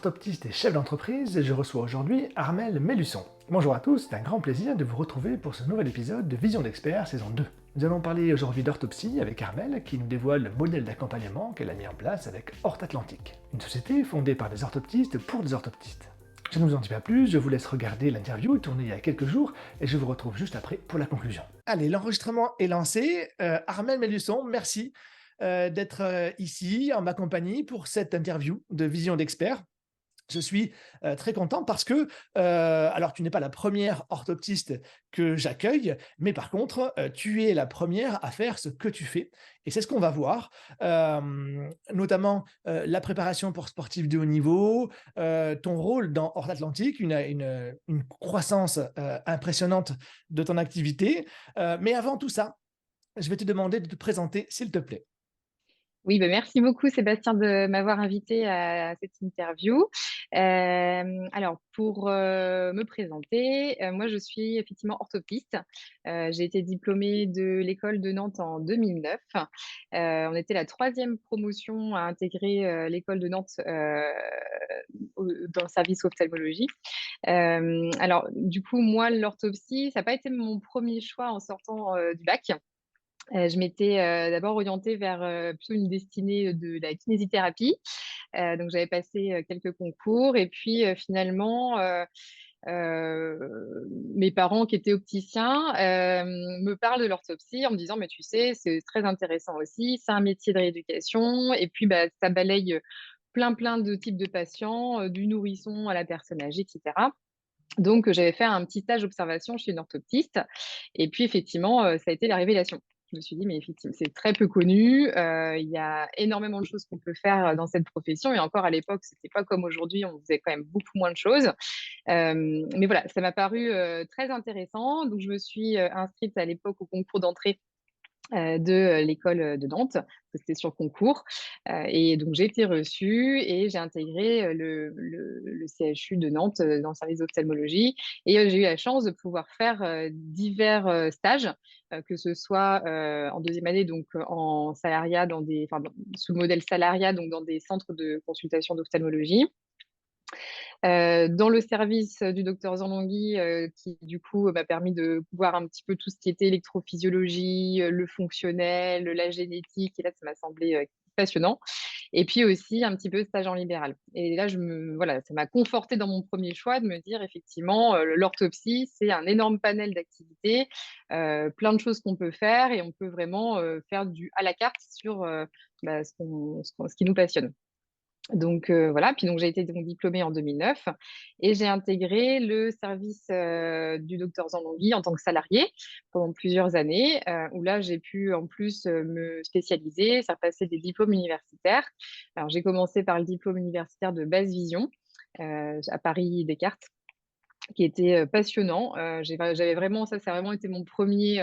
orthoptiste et chef d'entreprise et je reçois aujourd'hui Armel Mélusson. Bonjour à tous, c'est un grand plaisir de vous retrouver pour ce nouvel épisode de Vision d'expert saison 2. Nous allons parler aujourd'hui d'orthopsie avec Armel qui nous dévoile le modèle d'accompagnement qu'elle a mis en place avec Orthe Atlantique, une société fondée par des orthoptistes pour des orthoptistes. Je ne vous en dis pas plus, je vous laisse regarder l'interview tournée il y a quelques jours et je vous retrouve juste après pour la conclusion. Allez, l'enregistrement est lancé. Armel Mélusson, merci d'être ici en ma compagnie pour cette interview de Vision d'expert. Je suis très content parce que, alors tu n'es pas la première orthoptiste que j'accueille, mais par contre, tu es la première à faire ce que tu fais. Et c'est ce qu'on va voir, notamment la préparation pour sportifs de haut niveau, ton rôle dans Orthe Atlantique, une croissance impressionnante de ton activité. Mais avant tout ça, je vais te demander de te présenter, s'il te plaît. Oui, merci beaucoup Sébastien de m'avoir invité à cette interview. Alors pour me présenter, moi je suis effectivement orthoptiste. J'ai été diplômée de l'école de Nantes en 2009. On était la troisième promotion à intégrer l'école de Nantes dans le service ophtalmologie. Alors du coup, moi l'orthopsie, ça n'a pas été mon premier choix en sortant du bac. Je m'étais, d'abord orientée vers, plutôt une destinée de la kinésithérapie. Donc j'avais passé, quelques concours et puis, finalement, mes parents qui étaient opticiens, me parlent de l'orthopsie en me disant: «Mais tu sais, c'est très intéressant aussi, c'est un métier de rééducation et puis, bah, ça balaye, plein de types de patients, du nourrisson à la personne âgée et cetera». Donc j'avais fait un petit stage d'observation chez une orthoptiste et puis effectivement, ça a été la révélation. Je me suis dit: «Mais effectivement, c'est très peu connu, il y a énormément de choses qu'on peut faire, dans cette profession» et encore à l'époque, c'était pas comme aujourd'hui, on faisait quand même beaucoup moins de choses. Mais voilà, ça m'a paru, très intéressant. Donc je me suis, inscrite à l'époque au concours d'entrée de l'école, de Nantes, parce que c'était sur concours, et donc j'ai été reçue et j'ai intégré, le CHU de Nantes, dans le service d'ophtalmologie et j'ai eu la chance de pouvoir faire, divers, stages, que ce soit, en deuxième année donc, en salariat dans des enfin, sous le modèle salariat, donc dans des centres de consultation d'ophtalmologie. Dans le service du docteur Zanlonghi, qui du coup m'a permis de voir un petit peu tout ce qui était électrophysiologie, le fonctionnel, la génétique et là ça m'a semblé, passionnant et puis aussi un petit peu stage en libéral et là voilà, ça m'a confortée dans mon premier choix de me dire effectivement, l'orthopsie, c'est un énorme panel d'activités, plein de choses qu'on peut faire et on peut vraiment, faire du à la carte sur, bah, ce qui nous passionne. Donc voilà, puis donc j'ai été donc diplômée en 2009 et j'ai intégré le service, du docteur Zanlonghi en tant que salariée pendant plusieurs années, où là j'ai pu en plus, me spécialiser, faire passer des diplômes universitaires. Alors j'ai commencé par le diplôme universitaire de basse vision, à Paris Descartes qui était, passionnant. J'avais vraiment ça a vraiment été mon premier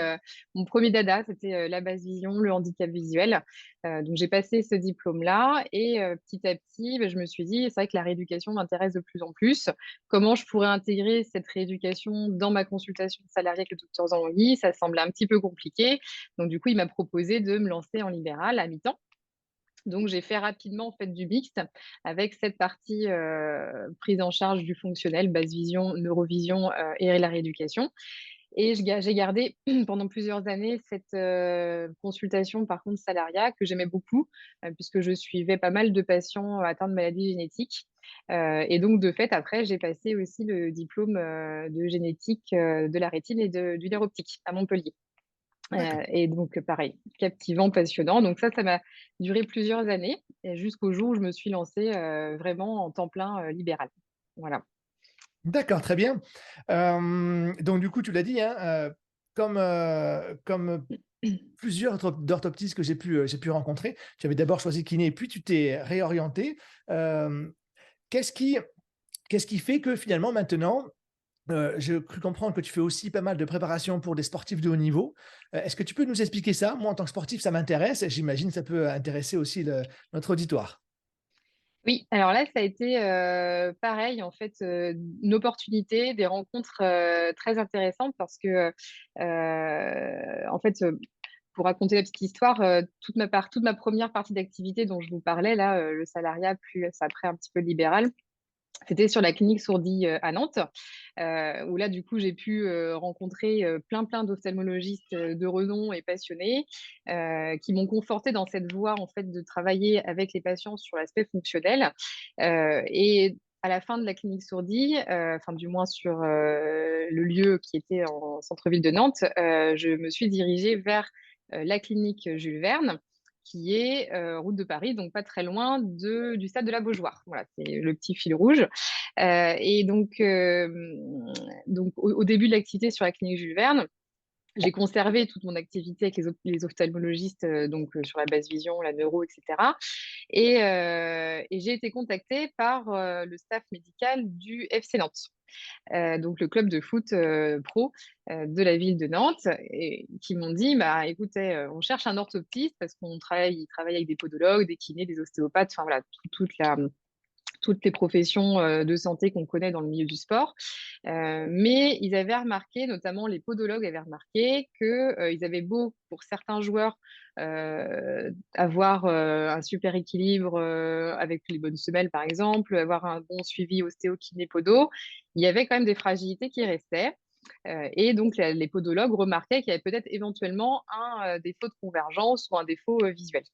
dada, c'était, la basse vision, le handicap visuel. Donc j'ai passé ce diplôme-là et petit à petit, je me suis dit: «C'est vrai que la rééducation m'intéresse de plus en plus. Comment je pourrais intégrer cette rééducation dans ma consultation salariée avec le docteur Zanlonghi?» Ça semblait un petit peu compliqué. Donc du coup, il m'a proposé de me lancer en libéral à mi-temps. Donc j'ai fait rapidement en fait du mixte avec cette partie, prise en charge du fonctionnel, basse vision, neurovision, et la rééducation et j'ai gardé pendant plusieurs années cette, consultation par contre salariat que j'aimais beaucoup, puisque je suivais pas mal de patients atteints de maladies génétiques, et donc de fait après j'ai passé aussi le diplôme, de génétique, de la rétine et du nerf optique à Montpellier. D'accord. Et donc pareil, captivant, passionnant. Donc ça m'a duré plusieurs années et jusqu'au jour où je me suis lancée, vraiment en temps plein, libéral. Voilà. D'accord, très bien. Donc du coup, tu l'as dit, hein, comme plusieurs d'orthoptistes que j'ai pu rencontrer, tu avais d'abord choisi kiné, puis tu t'es réorienté. Hem, qu'est-ce qui qu'est-ce qui fait que finalement maintenant, j'ai cru comprendre que tu fais aussi pas mal de préparation pour des sportifs de haut niveau. Est-ce que tu peux nous expliquer ça? Moi, en tant que sportif, ça m'intéresse et j'imagine que ça peut intéresser aussi notre auditoire. Oui, alors là, ça a été, pareil en fait, une opportunité, des rencontres, très intéressantes parce que, en fait, pour raconter la petite histoire, toute ma première partie d'activité dont je vous parlais là, le salariat plus après un petit peu le libéral. C'était sur la clinique Sourdis, à Nantes, où là, du coup, j'ai pu, rencontrer, plein d'ophtalmologistes, de renom et passionnés, qui m'ont confortée dans cette voie, en fait, de travailler avec les patients sur l'aspect fonctionnel. Et à la fin de la clinique Sourdis, enfin, du moins sur, le lieu qui était en centre-ville de Nantes, je me suis dirigée vers, la clinique Jules Verne, qui est, route de Paris, donc pas très loin du stade de la Beaujoire. Voilà, c'est le petit fil rouge. Et donc au début de l'activité sur la clinique Jules Verne, j'ai conservé toute mon activité avec les ophtalmologistes, sur la basse vision, la neuro, et cetera. Et j'ai été contactée par, le staff médical du FC Nantes, donc le club de foot, pro, de la ville de Nantes, et qui m'ont dit: «Bah, écoutez, on cherche un orthoptiste parce qu'on travaille ils travaillent avec des podologues, des kinés, des ostéopathes, enfin voilà, toutes les professions, de santé qu'on connaît dans le milieu du sport. Mais ils avaient remarqué, notamment les podologues avaient remarqué que, ils avaient beau, pour certains joueurs, avoir, un super équilibre, avec les bonnes semelles par exemple, avoir un bon suivi ostéo, kiné, podo, il y avait quand même des fragilités qui restaient. Et donc les podologues remarquaient qu'il y avait peut-être éventuellement un, défaut de convergence ou un défaut, visuel.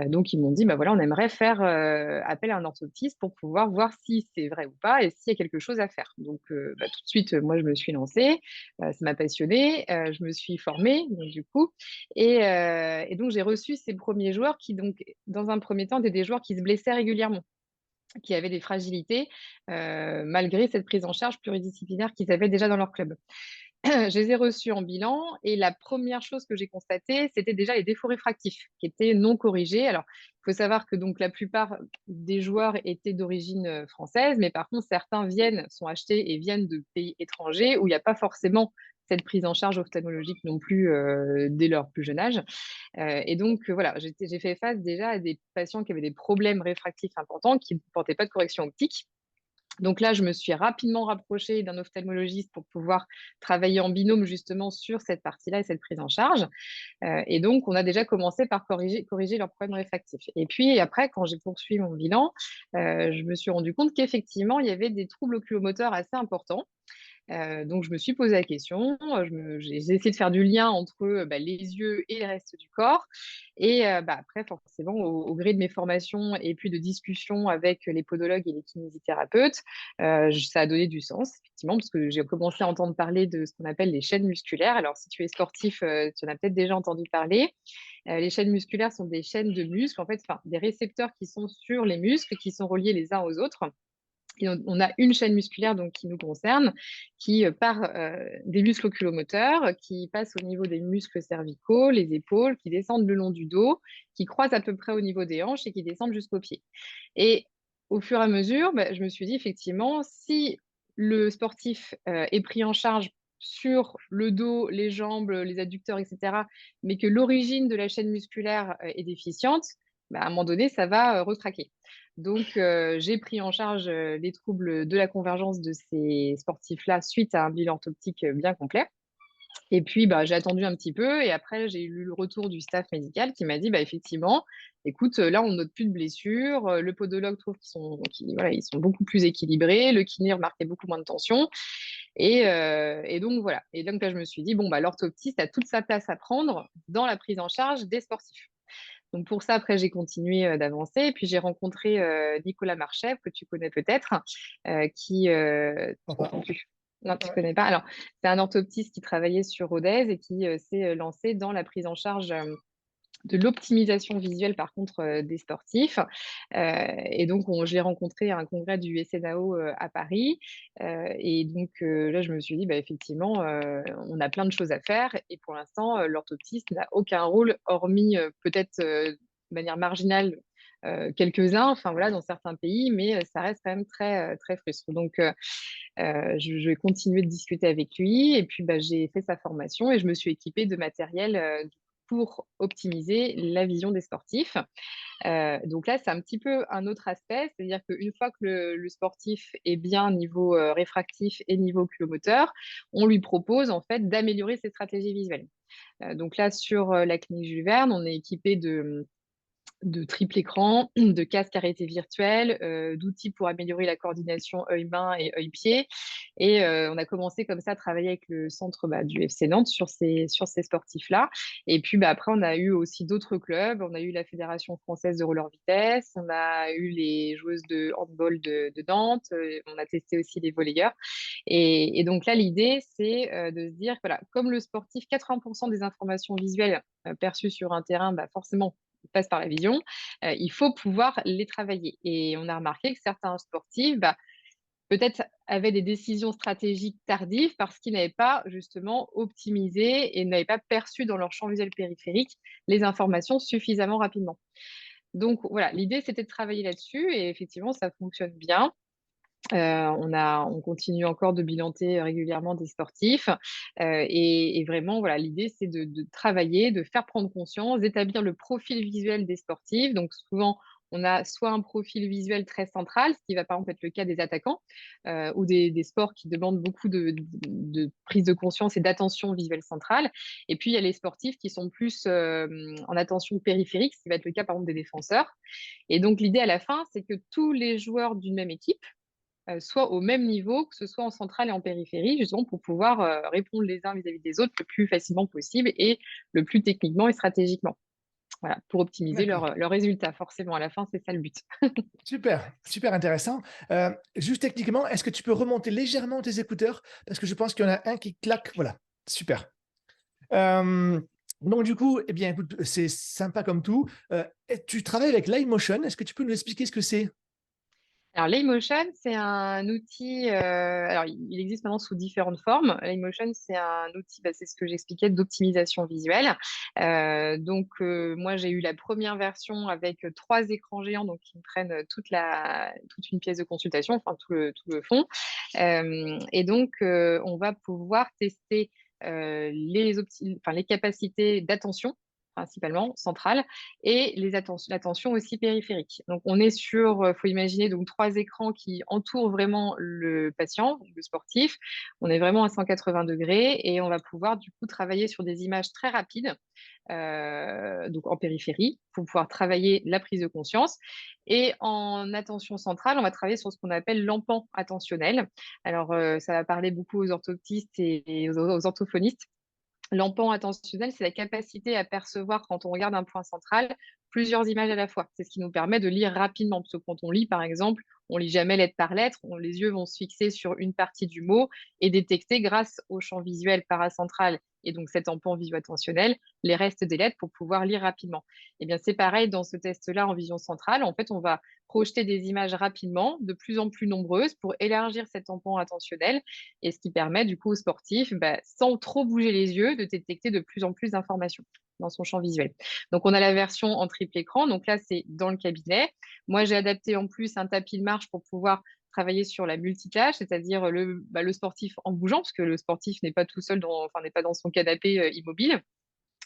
Donc ils m'ont dit: «Bah, voilà, on aimerait faire, appel à un orthoptiste pour pouvoir voir si c'est vrai ou pas et s'il y a quelque chose à faire». Donc bah, tout de suite, moi je me suis lancée, ça m'a passionnée, je me suis formée donc du coup et donc j'ai reçu ces premiers joueurs qui donc, dans un premier temps, étaient des joueurs qui se blessaient régulièrement, qui avaient des fragilités, malgré cette prise en charge pluridisciplinaire qu'ils avaient déjà dans leur club. Je les ai reçus en bilan et la première chose que j'ai constatée, c'était déjà les défauts réfractifs qui étaient non corrigés. Alors, il faut savoir que donc la plupart des joueurs étaient d'origine, française, mais par contre certains sont achetés et viennent de pays étrangers où il y a pas forcément cette prise en charge ophtalmologique non plus, dès leur plus jeune âge. Et donc voilà, j'ai fait face déjà à des patients qui avaient des problèmes réfractifs importants, qui ne portaient pas de correction optique. Donc là, je me suis rapidement rapprochée d'un ophtalmologiste pour pouvoir travailler en binôme justement sur cette partie-là et cette prise en charge. Et donc, on a déjà commencé par corriger leurs problèmes réfractifs. Et puis après, quand j'ai poursuivi mon bilan, je me suis rendu compte qu'effectivement, il y avait des troubles oculomoteurs assez importants. Donc je me suis posé la question, j'ai essayé de faire du lien entre, bah, les yeux et le reste du corps et bah, après forcément au gré de mes formations et puis de discussions avec les podologues et les kinésithérapeutes, ça a donné du sens effectivement parce que j'ai commencé à entendre parler de ce qu'on appelle les chaînes musculaires. Alors si tu es sportif, tu en as peut-être déjà entendu parler. Les chaînes musculaires sont des chaînes de muscles, en fait, enfin des récepteurs qui sont sur les muscles, qui sont reliés les uns aux autres. Et on a une chaîne musculaire donc qui nous concerne, qui, part, des muscles oculomoteurs, qui passe au niveau des muscles cervicaux, les épaules, qui descendent le long du dos, qui croisent à peu près au niveau des hanches et qui descendent jusqu'aux pieds. Et au fur et à mesure, bah, je me suis dit effectivement, si le sportif, est pris en charge sur le dos, les jambes, les adducteurs et cetera, mais que l'origine de la chaîne musculaire, est déficiente, bah, à un moment donné, ça va, retraquer. Donc, j'ai pris en charge, les troubles de la convergence de ces sportifs-là suite à un bilan orthoptique, bien complet. Et puis, bah, j'ai attendu un petit peu et après j'ai eu le retour du staff médical qui m'a dit: «Bah, effectivement, écoute, là on note plus de blessures, le podologue trouve voilà, ils sont beaucoup plus équilibrés, le kiné remarquait beaucoup moins de tension» et donc voilà. Et donc là je me suis dit: «Bon, bah, l'orthoptiste a toute sa place à prendre dans la prise en charge des sportifs». Donc pour ça, après, j'ai continué, d'avancer et puis j'ai rencontré, Nicolas Marchais, que tu connais peut-être, qui, tu Pourquoi comprends pas? plus? Non, tu Ouais. connais pas? Alors, c'est un orthoptiste qui travaillait sur Rodez et qui, s'est, lancé dans la prise en charge, de l'optimisation visuelle par contre, des sportifs. Et donc je l'ai rencontré à un congrès du SNAO, à Paris. Et donc là, je me suis dit: «Bah, effectivement, on a plein de choses à faire» et pour l'instant, l'orthoptiste n'a aucun rôle hormis, peut-être, de manière marginale, quelques-uns, enfin voilà, dans certains pays, mais ça reste quand même très, très frustrant. Donc je vais continuer de discuter avec lui et puis, bah, j'ai fait sa formation et je me suis équipée de matériel, pour optimiser la vision des sportifs. Donc là, c'est un petit peu un autre aspect, c'est-à-dire qu'une fois que le sportif est bien niveau, réfractif et niveau oculomoteur, on lui propose en fait d'améliorer ses stratégies visuelles. Donc là, sur, la clinique Jules Verne, on est équipé de triple écran, de casque à réalité virtuelle, d'outils pour améliorer la coordination œil-main et œil-pied et on a commencé comme ça à travailler avec le centre, du FC Nantes sur ces sportifs-là et puis, après on a eu aussi d'autres clubs. On a eu la Fédération française de roller vitesse, on a eu les joueuses de handball de Nantes, on a testé aussi les volleyeurs et donc là, l'idée, c'est, de se dire que voilà, comme le sportif 80 des informations visuelles, perçues sur un terrain, forcément passe par la vision, il faut pouvoir les travailler et on a remarqué que certains sportifs, peut-être avaient des décisions stratégiques tardives parce qu'ils n'avaient pas justement optimisé et n'avaient pas perçu dans leur champ visuel périphérique les informations suffisamment rapidement. Donc voilà, l'idée c'était de travailler là-dessus et effectivement ça fonctionne bien. On continue encore de bilanter régulièrement des sportifs, et vraiment voilà, l'idée c'est de travailler, de faire prendre conscience, d'établir le profil visuel des sportifs. Donc souvent, on a soit un profil visuel très central, ce qui va par exemple être le cas des attaquants, ou des sports qui demandent beaucoup de prise de conscience et d'attention visuelle centrale. Et puis il y a les sportifs qui sont plus, en attention périphérique, ce qui va être le cas par exemple des défenseurs. Et donc l'idée à la fin, c'est que tous les joueurs d'une même équipe soit au même niveau, que ce soit en centrale et en périphérie, justement pour pouvoir, répondre les uns vis-à-vis des autres le plus facilement possible et le plus techniquement et stratégiquement. Voilà, pour optimiser D'accord. leurs résultats forcément à la fin, c'est ça le but. Super, super intéressant. Juste techniquement, est-ce que tu peux remonter légèrement tes écouteurs? Parce que je pense qu'il y en a un qui claque. Voilà, super. Hem, donc du coup, eh bien, écoute, c'est sympa comme tout. Et tu travailles avec Livemotion. Est-ce que tu peux nous expliquer ce que c'est? Alors Dailymotion, c'est un outil, alors il existe maintenant sous différentes formes. Dailymotion, c'est un outil, c'est ce que j'expliquais d'optimisation visuelle. Moi j'ai eu la première version avec, 3 écrans géants, donc qui me prennent, toute une pièce de consultation, enfin tout le fond. On va pouvoir tester, les capacités d'attention, principalement centrale et l'attention aussi périphérique. Donc on est sur, faut imaginer donc 3 écrans qui entourent vraiment le patient, le sportif. On est vraiment à 180° et on va pouvoir du coup travailler sur des images très rapides, donc en périphérie, pour pouvoir travailler la prise de conscience et en attention centrale, on va travailler sur ce qu'on appelle l'empan attentionnel. Alors, ça va parler beaucoup aux orthoptistes et aux orthophonistes. L'empan attentionnel, c'est la capacité à percevoir, quand on regarde un point central, plusieurs images à la fois. C'est ce qui nous permet de lire rapidement, parce que quand on lit, par exemple, on lit jamais lettre par lettre, les yeux vont se fixer sur une partie du mot et détecter grâce au champ visuel paracentral et donc cet empan visuo-attentionnel, les restes des lettres pour pouvoir lire rapidement. Eh bien, c'est pareil dans ce test-là en vision centrale. En fait, on va projeter des images rapidement, de plus en plus nombreuses, pour élargir cet empan attentionnel et ce qui permet du coup aux sportifs, sans trop bouger les yeux, de détecter de plus en plus d'informations dans son champ visuel. Donc on a la version en triple écran, donc là c'est dans le cabinet. Moi j'ai adapté en plus un tapis de marche pour pouvoir travailler sur la multitâche, c'est-à-dire le sportif en bougeant, parce que le sportif n'est pas tout seul n'est pas dans son canapé immobile.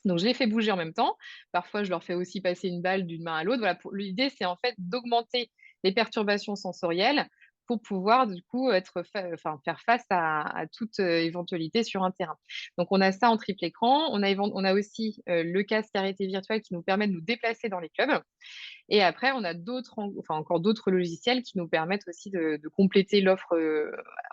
Donc je les fais bouger en même temps. Parfois, je leur fais aussi passer une balle d'une main à l'autre. Voilà, l'idée, c'est en fait d'augmenter les perturbations sensorielles pour pouvoir du coup faire face à toute éventualité sur un terrain. Donc on a ça en triple écran. On a aussi le casque à réalité virtuelle qui nous permet de nous déplacer dans les clubs. Et après, on a encore d'autres logiciels qui nous permettent aussi de compléter l'offre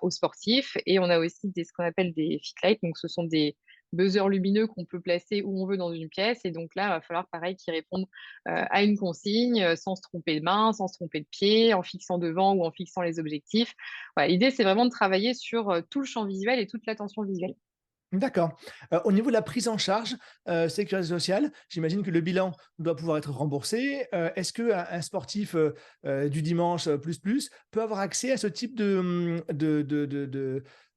aux sportifs. Et on a aussi ce qu'on appelle des fit lights. Donc ce sont des buzzers lumineux qu'on peut placer où on veut dans une pièce. Et donc là, il va falloir pareil qu'ils répondent à une consigne sans se tromper de main, sans se tromper de pied, en fixant devant ou en fixant les objectifs. Voilà, l'idée, c'est vraiment de travailler sur tout le champ visuel et toute l'attention visuelle. D'accord. Au niveau de la prise en charge, sécurité sociale, j'imagine que le bilan doit pouvoir être remboursé. Est-ce qu'un sportif, du dimanche, plus, peut avoir accès à ce type de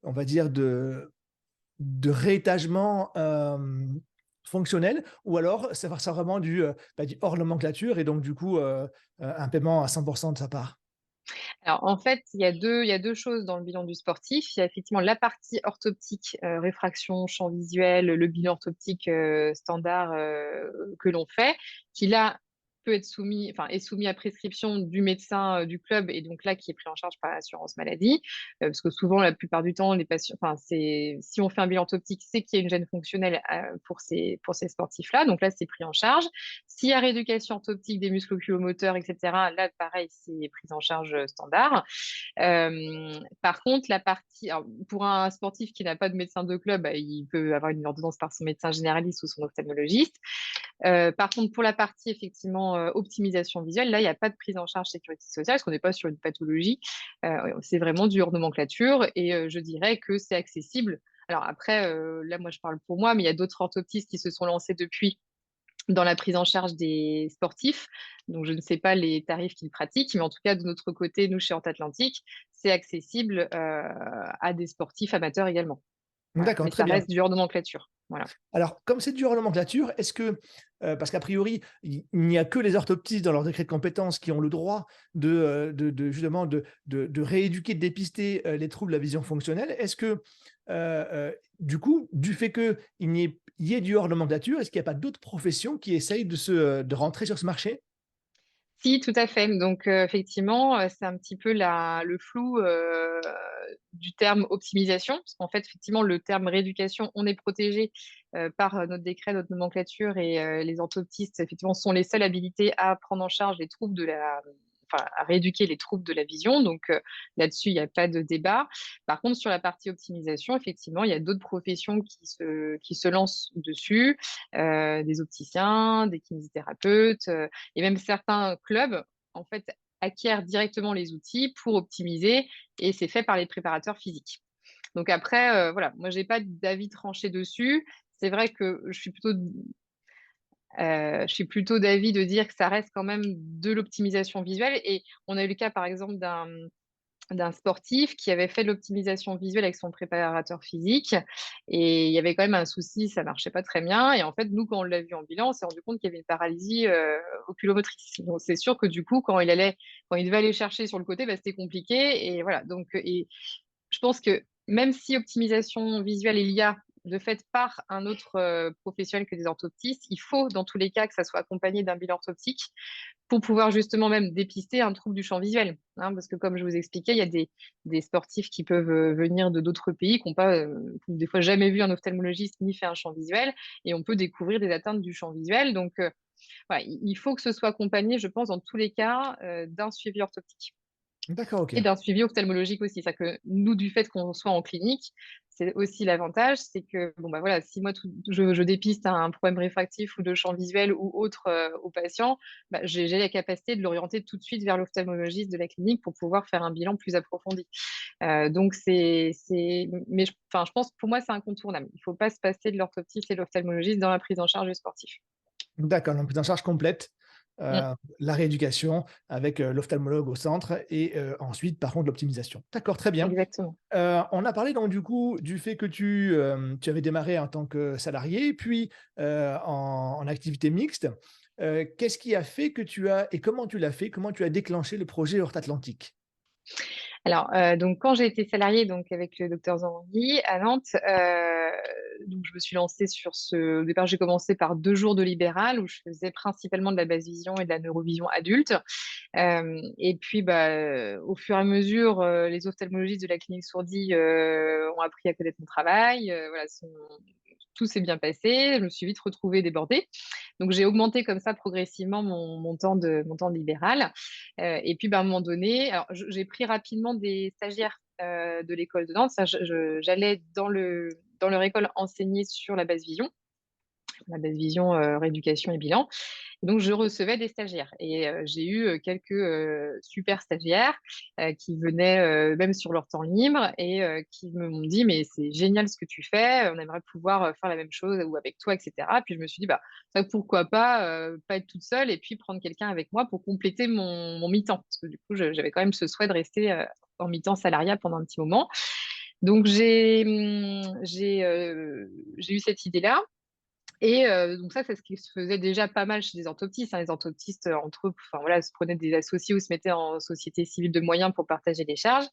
on va dire de réétagement, fonctionnel? Ou alors ça vraiment du hors nomenclature et donc du coup, un paiement à 100 de sa part? Alors, en fait, il y a deux choses dans le bilan du sportif. Il y a effectivement la partie orthoptique, réfraction, champ visuel, le bilan orthoptique, standard, que l'on fait, qui là peut être soumis, enfin, est soumis à prescription du médecin du club et donc là, qui est pris en charge par l'assurance maladie. Parce que souvent, la plupart du temps, les patients, enfin, si on fait un bilan orthoptique, c'est qu'il y a une gêne fonctionnelle pour ces sportifs-là. Donc là, c'est pris en charge. S'il y a rééducation orthoptique des muscles oculomoteurs, etc., là, pareil, c'est pris en charge standard. Par contre, alors, pour un sportif qui n'a pas de médecin de club, bah, il peut avoir une ordonnance par son médecin généraliste ou son ophtalmologiste. Par contre, pour la partie effectivement optimisation visuelle, là, il n'y a pas de prise en charge sécurité sociale parce qu'on n'est pas sur une pathologie. C'est vraiment du hors nomenclature et je dirais que c'est accessible. Alors après, là, moi, je parle pour moi, mais il y a d'autres orthoptistes qui se sont lancés depuis dans la prise en charge des sportifs. Donc, je ne sais pas les tarifs qu'ils pratiquent, mais en tout cas, de notre côté, nous, chez Atlantique, c'est accessible à des sportifs amateurs également. Voilà. D'accord, Mais très ça bien. reste du hors nomenclature. Voilà. Alors, comme c'est dur en nomenclature, est-ce que, parce qu'a priori, il n'y a que les orthoptistes dans leur décret de compétences qui ont le droit justement de rééduquer, de dépister, les troubles de la vision fonctionnelle. Est-ce que, du coup, du fait qu'il y ait du hors nomenclature, est-ce qu'il n'y a pas d'autres professions qui essayent de rentrer sur ce marché? Si, tout à fait. Donc, effectivement, c'est un petit peu le flou, du terme optimisation. Parce qu'en fait, effectivement, le terme rééducation, on est protégé, par, notre décret, notre nomenclature et les orthoptistes, effectivement, sont les seuls habilités à prendre en charge les troubles de la enfin, à rééduquer les troubles de la vision. Donc, là-dessus, il y a pas de débat. Par contre, sur la partie optimisation, effectivement, il y a d'autres professions qui se lancent dessus, des opticiens, des kinésithérapeutes, et même certains clubs, en fait, acquièrent directement les outils pour optimiser et c'est fait par les préparateurs physiques. Donc après, voilà, moi, j'ai pas d'avis tranché dessus. C'est vrai que je suis plutôt d'avis de dire que ça reste quand même de l'optimisation visuelle et on a eu le cas, par exemple, d'un sportif qui avait fait de l'optimisation visuelle avec son préparateur physique et il y avait quand même un souci, ça marchait pas très bien et en fait, nous, quand on l'a vu en bilan, on s'est rendu compte qu'il y avait une paralysie, oculomotrice. Donc c'est sûr que du coup, quand il devait aller chercher sur le côté, bah, c'était compliqué et voilà donc et je pense que même si optimisation visuelle il y a de fait par un autre, professionnel que des orthoptistes, il faut dans tous les cas que ça soit accompagné d'un bilan orthoptique pour pouvoir justement même dépister un trouble du champ visuel, hein. Parce que comme je vous expliquais, il y a des sportifs qui peuvent, venir de d'autres pays, qui n'ont pas, qui ont des fois jamais vu un ophtalmologiste ni fait un champ visuel et on peut découvrir des atteintes du champ visuel donc voilà, il faut que ce soit accompagné, je pense, dans tous les cas, d'un suivi orthoptique. D'accord, OK. Et d'un suivi ophtalmologique aussi. C'est-à-dire que nous, du fait qu'on soit en clinique, c'est aussi l'avantage, c'est que bon, bah, voilà, si moi je dépiste un problème réfractif ou de champ visuel ou autre, au patient, bah, j'ai la capacité de l'orienter tout de suite vers l'ophtalmologiste de la clinique pour pouvoir faire un bilan plus approfondi. Donc mais enfin, je pense que pour moi, c'est incontournable. Il ne faut pas se passer de l'orthoptiste et de l'ophtalmologiste dans la prise en charge du sportif. D'accord, donc prise en charge complète, Mmh. la rééducation avec, l'ophtalmologue au centre et ensuite, par contre, l'optimisation. D'accord, très bien. Exactement. On a parlé donc du coup du fait que tu avais démarré en tant que salarié, puis, en activité mixte. Qu'est-ce qui a fait que tu as et comment tu l'as fait? Comment tu as déclenché le projet Horta Atlantique? Alors, donc quand j'ai été salariée donc avec le docteur Zangui à Nantes, donc je me suis lancée au départ, j'ai commencé par 2 jours de libéral où je faisais principalement de la basse vision et de la neurovision adulte. Et puis, bah, au fur et à mesure, les ophtalmologistes de la clinique Sourdis, ont appris à connaître mon travail, voilà, tout s'est bien passé. Je me suis vite retrouvée débordée. Donc j'ai augmenté comme ça progressivement mon temps de libéral. Et puis, bah, à un moment donné, alors j'ai pris rapidement des stagiaires, de l'école de Nantes. Ça, j'allais dans leur école enseigner sur la basse vision, rééducation et bilan. Donc je recevais des stagiaires et j'ai eu, quelques, super stagiaires, qui venaient, même sur leur temps libre et qui m'ont dit: «Mais c'est génial ce que tu fais, on aimerait pouvoir, faire la même chose ou avec toi et cetera». Puis je me suis dit: «Bah, ça pourquoi pas être toute seule et puis prendre quelqu'un avec moi pour compléter mon mi-temps». Parce que du coup, j'avais quand même ce souhait de rester, en mi-temps salarial pendant un petit moment. Donc j'ai eu cette idée-là et donc ça, c'est ce qui se faisait déjà pas mal chez les orthoptistes, hein. Les orthoptistes, entre eux, enfin voilà, se prenaient des associés ou se mettaient en société civile de moyens pour partager les charges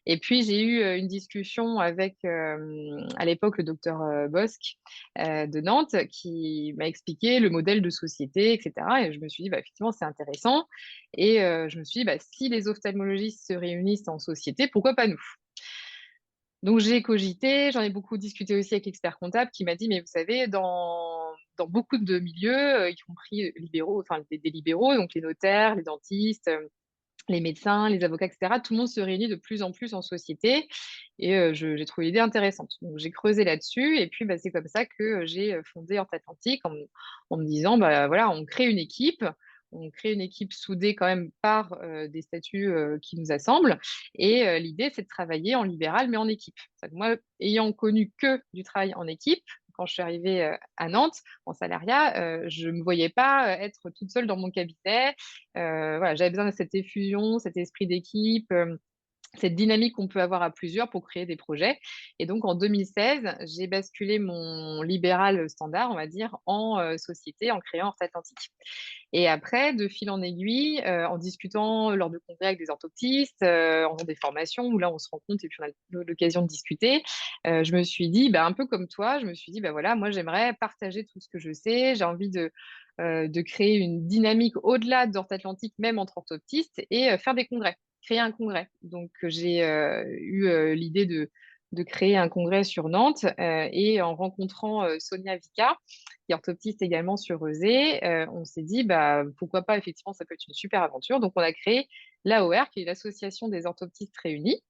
Et puis j'ai eu, une discussion avec, à l'époque, le docteur, Bosc, de Nantes, qui m'a expliqué le modèle de société et cetera et je me suis dit: «Bah, effectivement, c'est intéressant» et je me suis dit: «Bah, si les ophtalmologistes se réunissent en société, pourquoi pas nous?» Donc j'ai cogité, j'en ai beaucoup discuté aussi avec l'expert comptable qui m'a dit: «Mais vous savez, dans beaucoup de milieux, y compris, libéraux, enfin des libéraux, donc les notaires, les dentistes, les médecins, les avocats et cetera, tout le monde se réunit de plus en plus en société» et j'ai trouvé l'idée intéressante. Donc j'ai creusé là-dessus et puis, bah, c'est comme ça que, j'ai, fondé Horta Atlantique en me disant: «Bah, voilà, on crée une équipe soudée quand même par, des statuts, qui nous assemblent et l'idée, c'est de travailler en libéral, mais en équipe. C'est-à-dire que moi, ayant connu que du travail en équipe, quand je suis arrivée, à Nantes, en salariat, je ne me voyais pas, être toute seule dans mon cabinet. Voilà, j'avais besoin de cette effusion, cet esprit d'équipe, cette dynamique qu'on peut avoir à plusieurs pour créer des projets et donc en 2016, j'ai basculé mon libéral, standard, on va dire, en, société, en créant Horta Atlantique. Et après, de fil en aiguille, en discutant lors de congrès avec des orthoptistes, en faisant des formations où là, on se rencontre et puis on a l'occasion de discuter, je me suis dit, bah, un peu comme toi, je me suis dit: «Bah, voilà, moi, j'aimerais partager tout ce que je sais. J'ai envie de créer une dynamique au-delà d'Ortho Atlantique, même entre orthoptistes et faire des congrès, créer un congrès». Donc j'ai, eu, l'idée de créer un congrès sur Nantes, et en rencontrant, Sonia Vica, qui est orthoptiste également sur Rezé, on s'est dit: «Bah, pourquoi pas, effectivement, ça peut être une super aventure». Donc on a créé l'AOR, qui est l'association des orthoptistes réunis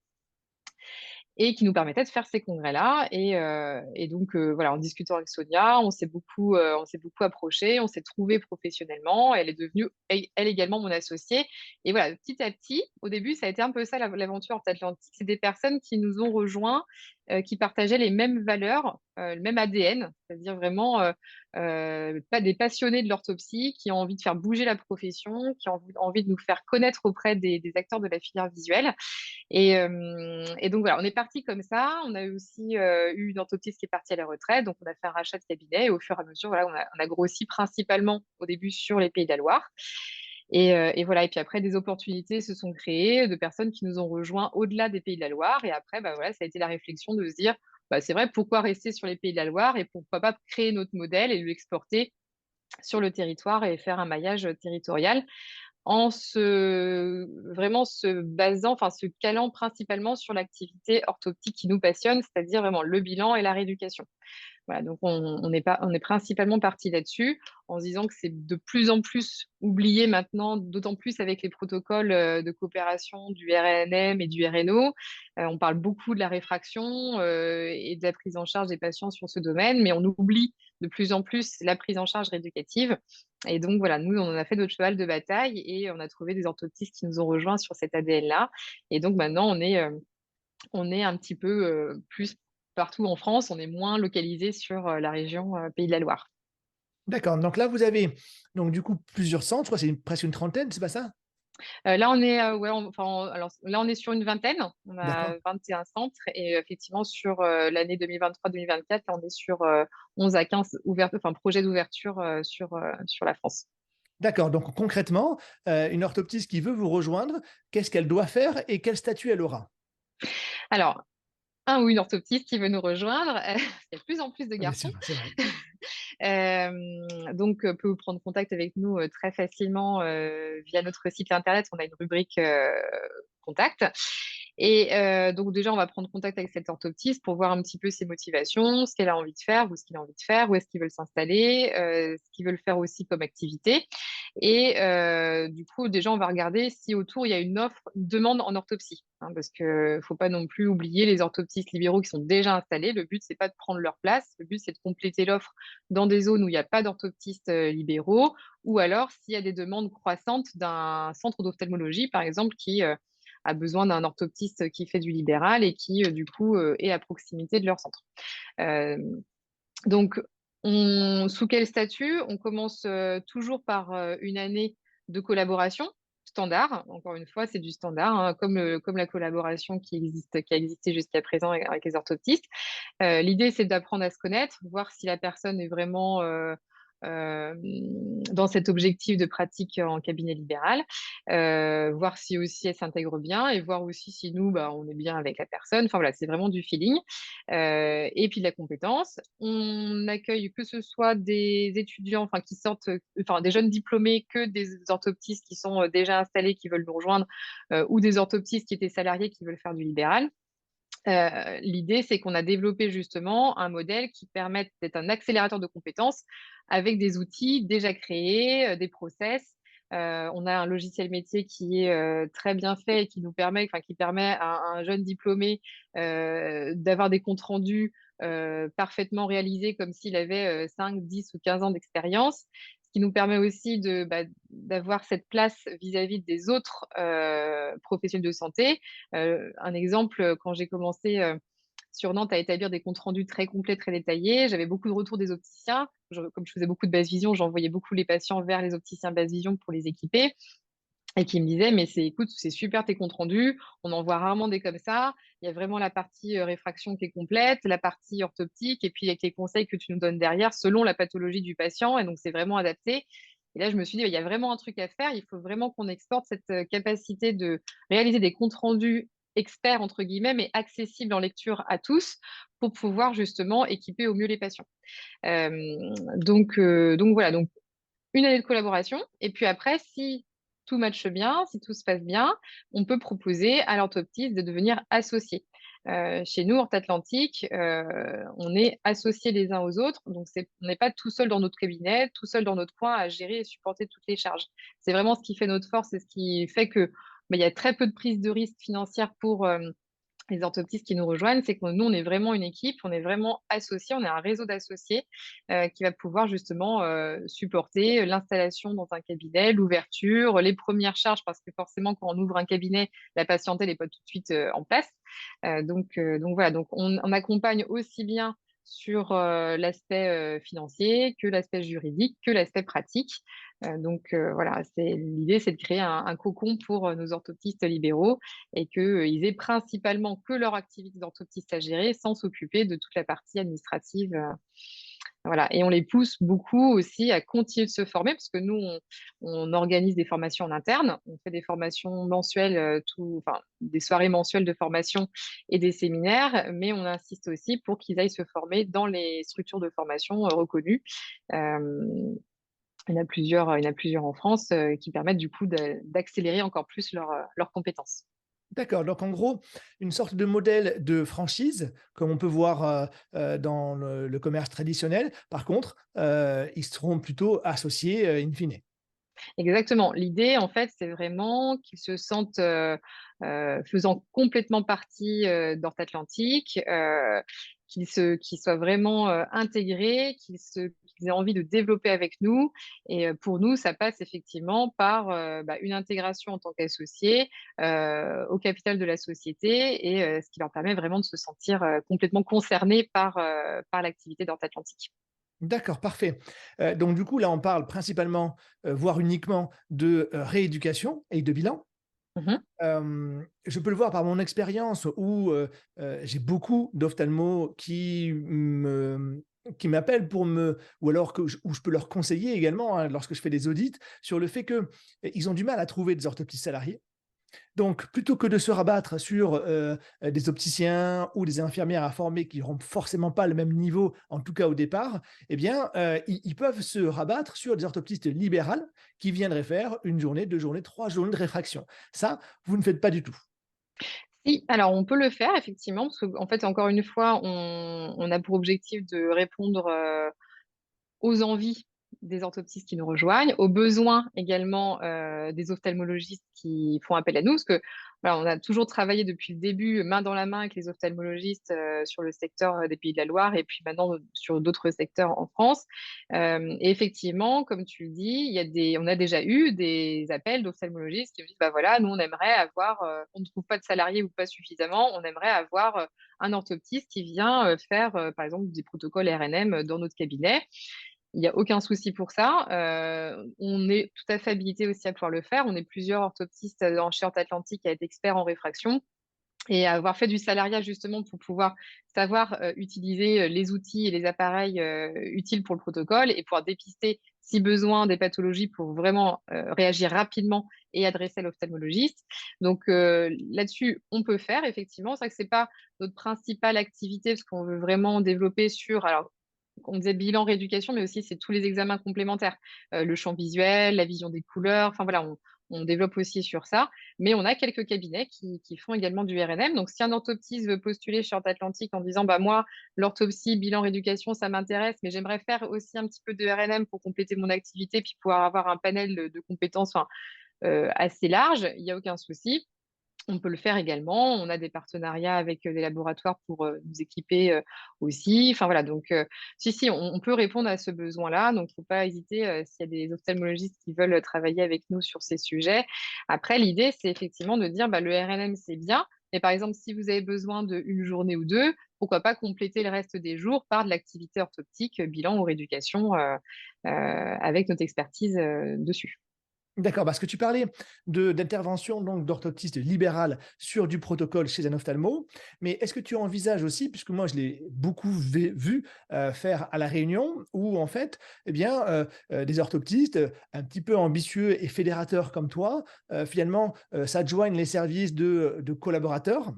et qui nous permettait de faire ces congrès-là et donc voilà, en discutant avec Sonia, on s'est beaucoup approchés, on s'est trouvés professionnellement. Elle est devenue elle également mon associée et voilà, petit à petit, au début, ça a été un peu ça l'aventure Hors Atlantique. C'est des personnes qui nous ont rejoints, qui partageaient les mêmes valeurs, le même ADN, c'est-à-dire vraiment, pas des passionnés de l'orthopsie qui ont envie de faire bouger la profession, qui ont envie de nous faire connaître auprès des acteurs de la filière visuelle et donc voilà, on est parti comme ça. On a eu aussi, eu une orthoptiste qui est partie à la retraite, donc on a fait un rachat de cabinet et au fur et à mesure, voilà, on a grossi principalement au début sur les Pays de la Loire et voilà et puis après des opportunités se sont créées de personnes qui nous ont rejoints au-delà des Pays de la Loire et après, bah, voilà, ça a été la réflexion de se dire: «Bah, c'est vrai, pourquoi rester sur les Pays de la Loire et pourquoi pas créer notre modèle et l'exporter sur le territoire et faire un maillage, territorial?» En se basant, enfin se calant principalement sur l'activité orthoptique qui nous passionne, c'est-à-dire vraiment le bilan et la rééducation. Voilà, donc on est principalement parti là-dessus, en se disant que c'est de plus en plus oublié maintenant, d'autant plus avec les protocoles, de coopération du RNM et du RNO. On parle beaucoup de la réfraction, et de la prise en charge des patients sur ce domaine, mais on oublie de plus en plus la prise en charge rééducative et donc voilà, nous, on en a fait notre cheval de bataille et on a trouvé des orthoptistes qui nous ont rejoints sur cet ADN-là et donc maintenant on est un petit peu, plus partout en France, on est moins localisé sur, la région, Pays de la Loire. D'accord, donc là, vous avez donc du coup plusieurs centres, je crois que c'est presque une trentaine, c'est pas ça? Là on est, ouais, alors là on est sur une vingtaine, on D'accord. a 21 centres et effectivement sur, l'année 2023-2024, là on est sur, 11 à 15 projets d'ouverture, sur la France. D'accord, donc concrètement, une orthoptiste qui veut vous rejoindre, qu'est-ce qu'elle doit faire et quel statut elle aura? Alors, un ou une orthoptiste qui veut nous rejoindre, il y a de plus en plus de Ah bien sûr, garçons. c'est vrai. Donc peut prendre contact avec nous, très facilement, via notre site internet. On a une rubrique, contact et donc déjà, on va prendre contact avec cette orthoptiste pour voir un petit peu ses motivations, ce qu'elle a envie de faire ou ce qu'il a envie de faire, où est-ce qu'ils veulent s'installer, ce qu'ils veulent faire aussi comme activité et du coup, déjà, on va regarder si autour, il y a une demande en orthopsie, hein, parce que faut pas non plus oublier les orthoptistes libéraux qui sont déjà installés. Le but, c'est pas de prendre leur place, le but, c'est de compléter l'offre dans des zones où il y a pas d'orthoptistes, libéraux ou alors s'il y a des demandes croissantes d'un centre d'ophtalmologie, par exemple, qui, a besoin d'un orthoptiste qui fait du libéral et qui, du coup, est à proximité de leur centre. Hem, donc sous quel statut? On commence, toujours par, une année de collaboration standard. Encore une fois, c'est du standard, hein, comme la collaboration qui a existé jusqu'à présent avec les orthoptistes. L'idée, c'est d'apprendre à se connaître, voir si la personne est vraiment, dans cet objectif de pratique en cabinet libéral, voir si aussi elle s'intègre bien et voir aussi si nous, bah, on est bien avec la personne. Enfin voilà, c'est vraiment du feeling, et puis de la compétence. On accueille que ce soit des étudiants, enfin qui sortent, enfin des jeunes diplômés, que des orthoptistes qui sont, déjà installés, qui veulent nous rejoindre, ou des orthoptistes qui étaient salariés, qui veulent faire du libéral. L'idée, c'est qu'on a développé justement un modèle qui permette d'être un accélérateur de compétences avec des outils déjà créés, des process. On a un logiciel métier qui est, très bien fait et qui nous permet enfin qui permet à un jeune diplômé, d'avoir des comptes rendus, parfaitement réalisés comme s'il avait, 5, 10 ou 15 ans d'expérience. Ce qui nous permet aussi d'avoir cette place vis-à-vis des autres, professionnels de santé. Un exemple, quand j'ai commencé, sur Nantes à établir des comptes rendus très complets, très détaillés, j'avais beaucoup de retours des opticiens. Comme je faisais beaucoup de basse vision, j'envoyais beaucoup les patients vers les opticiens basse vision pour les équiper et qui me disaient: «Mais écoute, c'est super tes comptes rendus, on en voit rarement des comme ça. Il y a vraiment la partie, réfraction qui est complète, la partie orthoptique et puis avec les conseils que tu nous donnes derrière selon la pathologie du patient et donc c'est vraiment adapté». Et là, je me suis dit: «Il y a vraiment un truc à faire, il faut vraiment qu'on exporte cette, capacité de réaliser des comptes rendus "experts" entre guillemets, mais accessibles en lecture à tous pour pouvoir justement équiper au mieux les patients». Donc voilà, donc une année de collaboration et puis après si tout matche bien, si tout se passe bien, on peut proposer à l'orthoptiste de devenir associé. Chez nous, Ortho Atlantique, on est associés les uns aux autres, donc on n'est pas tout seul dans notre cabinet, tout seul dans notre coin à gérer et supporter toutes les charges. C'est vraiment ce qui fait notre force et ce qui fait que, bah, il y a très peu de prise de risque financière pour, les orthoptistes qui nous rejoignent, c'est que nous, on est vraiment une équipe, on est vraiment associés, on est un réseau d'associés, qui va pouvoir justement, supporter l'installation dans un cabinet, l'ouverture, les premières charges parce que forcément quand on ouvre un cabinet, la patientèle n'est pas tout de suite, en place. Donc voilà, donc on accompagne aussi bien sur, l'aspect, financier que l'aspect juridique, que l'aspect pratique. Voilà, l'idée, c'est de créer un cocon pour, nos orthoptistes libéraux et qu'ils aient principalement que leur activité d'orthoptiste à gérer sans s'occuper de toute la partie administrative, voilà et on les pousse beaucoup aussi à continuer de se former parce que nous, on organise des formations en interne. On fait des formations mensuelles, des soirées mensuelles de formation et des séminaires, mais on insiste aussi pour qu'ils aillent se former dans les structures de formation, reconnues. Hem, il y en a plusieurs en France, qui permettent du coup d'accélérer encore plus leurs compétences. D'accord, donc en gros, une sorte de modèle de franchise, comme on peut voir, dans le commerce traditionnel. Par contre, ils seront plutôt associés, in fine. Exactement. L'idée, en fait, c'est vraiment qu'ils se sentent, faisant complètement partie, d'Orthe Atlantique, qu'ils soient vraiment, intégrés, qu'ils aient envie de développer avec nous et pour nous, ça passe effectivement par, une intégration en tant qu'associés, au capital de la société et ce qui leur permet vraiment de se sentir, complètement concernés par l'activité d'Orthe Atlantique. D'accord, parfait. Donc du coup, là, on parle principalement, voire uniquement de, rééducation et de bilan. Mmh. Je peux le voir par mon expérience où, j'ai beaucoup d'ophtalmos qui m'appellent pour me ou alors où je peux leur conseiller également, hein, lorsque je fais des audits, sur le fait que, ils ont du mal à trouver des orthoptistes salariés. Donc, plutôt que de se rabattre sur, des opticiens ou des infirmières à former qui n'auront forcément pas le même niveau, en tout cas au départ, eh bien, ils peuvent se rabattre sur des orthoptistes libérales qui viendraient faire 1 journée, 2 journées, 3 journées de réfraction. Ça, vous ne faites pas du tout? Si, alors on peut le faire effectivement, parce qu'en fait, encore une fois, on a pour objectif de répondre, aux envies des orthoptistes qui nous rejoignent, aux besoins également, des ophtalmologistes qui font appel à nous. Parce que, voilà, on a toujours travaillé depuis le début, main dans la main avec les ophtalmologistes, sur le secteur, des Pays de la Loire et puis maintenant, sur d'autres secteurs en France. Et effectivement, comme tu le dis, on a déjà eu des appels d'ophtalmologistes qui me disent: «Bah, voilà, nous on aimerait avoir, on ne trouve pas de salariés ou pas suffisamment, on aimerait avoir, un orthoptiste qui vient, faire, par exemple des protocoles RNM dans notre cabinet». Il y a aucun souci pour ça. On est tout à fait habilité aussi à pouvoir le faire. On est plusieurs orthoptistes, chez Ortho Atlantique à être experts en réfraction et avoir fait du salariat justement pour pouvoir savoir, utiliser, les outils et les appareils, utiles pour le protocole et pouvoir dépister, si besoin, des pathologies pour vraiment, réagir rapidement et adresser l'ophtalmologiste. Donc, là-dessus, on peut faire effectivement. C'est vrai que c'est pas notre principale activité parce qu'on veut vraiment développer sur alors, on disait bilan, rééducation, mais aussi c'est tous les examens complémentaires, le champ visuel, la vision des couleurs, enfin voilà, on développe aussi sur ça. Mais on a quelques cabinets qui font également du RNM. Donc, si un orthoptiste veut postuler chez Atlantique en disant: «Bah, moi, l'orthopsie, bilan, rééducation, ça m'intéresse, mais j'aimerais faire aussi un petit peu de RNM pour compléter mon activité, puis pouvoir avoir un panel de compétences, enfin, assez large», il y a aucun souci. On peut le faire également. On a des partenariats avec, des laboratoires pour, nous équiper, aussi. Enfin voilà, donc si, si, on peut répondre à ce besoin-là, donc il ne faut pas hésiter, s'il y a des ophtalmologistes qui veulent, travailler avec nous sur ces sujets. Après l'idée, c'est effectivement de dire, bah, le RNM, c'est bien, mais par exemple, si vous avez besoin d'1 journée ou 2, pourquoi pas compléter le reste des jours par de l'activité orthoptique, bilan ou rééducation, avec notre expertise, dessus. D'accord, parce que tu parlais d'intervention donc d'orthoptiste libéral sur du protocole chez un ophtalmo, mais est-ce que tu envisages aussi, puisque moi je l'ai beaucoup vu faire à La Réunion, où en fait, eh bien, des orthoptistes un petit peu ambitieux et fédérateurs comme toi, finalement, s'adjoignent les services de collaborateurs